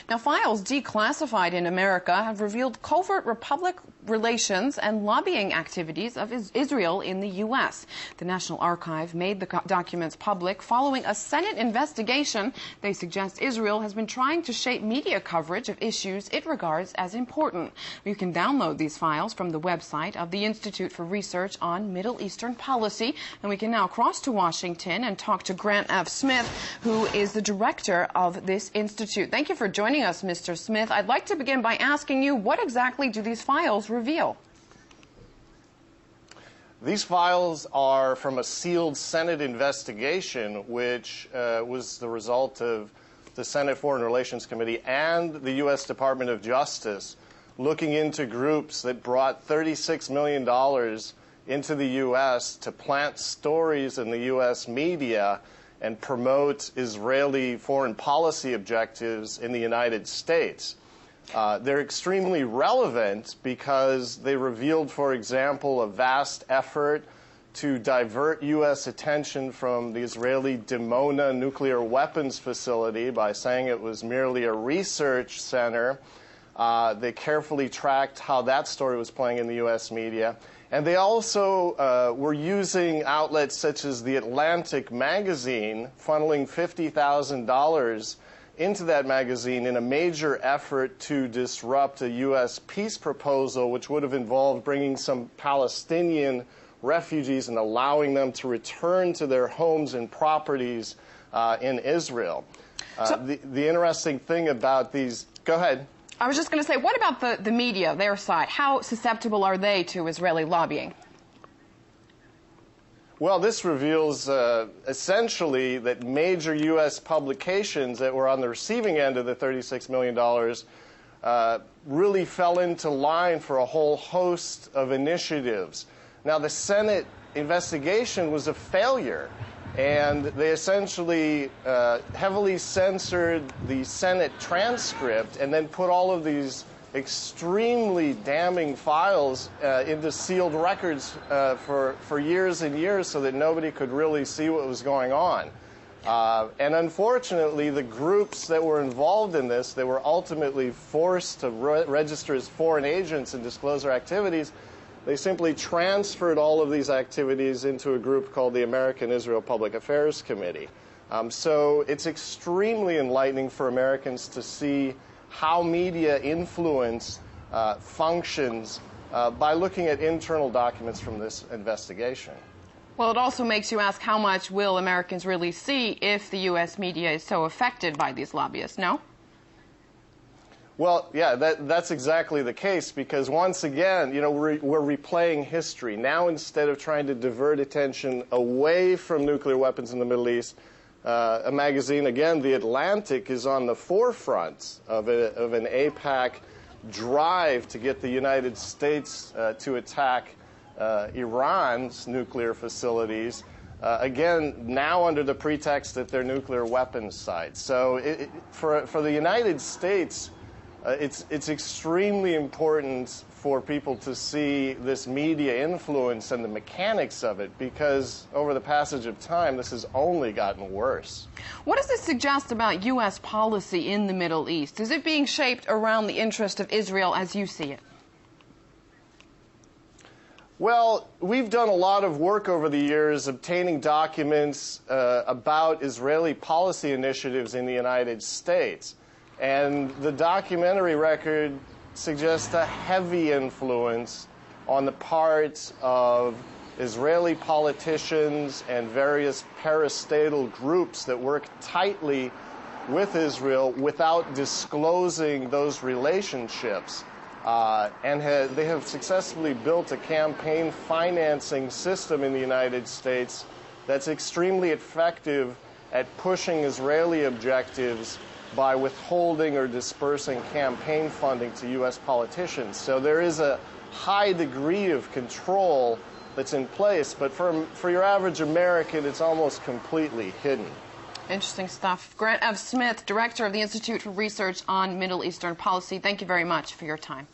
Now, files declassified in America have revealed covert public relations and lobbying activities of Israel in the U.S. The National Archive made the documents public following a Senate investigation. They suggest Israel has been trying to shape media coverage of issues it regards as important. You can download these files from the website of the Institute for Research on Middle Eastern Policy. And we can now cross to Washington and talk to Grant F. Smith, who is the director of this institute. Thank you for joining us, Mr. Smith. I'd like to begin by asking you, what exactly do these files reveal? These files are from a sealed Senate investigation, which was the result of the Senate Foreign Relations Committee and the U.S. Department of Justice looking into groups that brought $36 million into the U.S. to plant stories in the U.S. media and promote Israeli foreign policy objectives in the United States. They're extremely relevant because they revealed, for example, a vast effort to divert U.S. attention from the Israeli Dimona nuclear weapons facility by saying it was merely a research center. They carefully tracked how that story was playing in the U.S. media. And they also were using outlets such as The Atlantic magazine, funneling $50,000 into that magazine in a major effort to disrupt a U.S. peace proposal, which would have involved bringing some Palestinian refugees and allowing them to return to their homes and properties in Israel. The interesting thing about these... Go ahead. I was just going to say, what about the media, their side? How susceptible are they to Israeli lobbying? Well, this reveals essentially that major U.S. publications that were on the receiving end of the $36 million really fell into line for a whole host of initiatives. Now, the Senate investigation was a failure, and they essentially heavily censored the Senate transcript and then put all of these extremely damning files into sealed records for years and years so that nobody could really see what was going on. And unfortunately, the groups that were involved in this, they were ultimately forced to register as foreign agents and disclose their activities. They simply transferred all of these activities into a group called the American Israel Public Affairs Committee. So it's extremely enlightening for Americans to see how media influence functions by looking at internal documents from this investigation. Well, it also makes you ask, how much will Americans really see if the U.S. media is so affected by these lobbyists, no? Well, yeah, that's exactly the case, because once again, you know, we're replaying history. Now, instead of trying to divert attention away from nuclear weapons in the Middle East, a magazine, again, The Atlantic, is on the forefront of an AIPAC drive to get the United States to attack Iran's nuclear facilities, again, now under the pretext that they're nuclear weapons sites. So for the United States, it's extremely important for people to see this media influence and the mechanics of it, because over the passage of time, this has only gotten worse. What does this suggest about U.S. policy in the Middle East? Is it being shaped around the interest of Israel as you see it? Well, we've done a lot of work over the years obtaining documents about Israeli policy initiatives in the United States. And the documentary record suggests a heavy influence on the part of Israeli politicians and various parastatal groups that work tightly with Israel without disclosing those relationships. And they have successfully built a campaign financing system in the United States that's extremely effective at pushing Israeli objectives by withholding or dispersing campaign funding to U.S. politicians. So there is a high degree of control that's in place, but for your average American, it's almost completely hidden. Interesting stuff. Grant F. Smith, Director of the Institute for Research on Middle Eastern Policy, thank you very much for your time.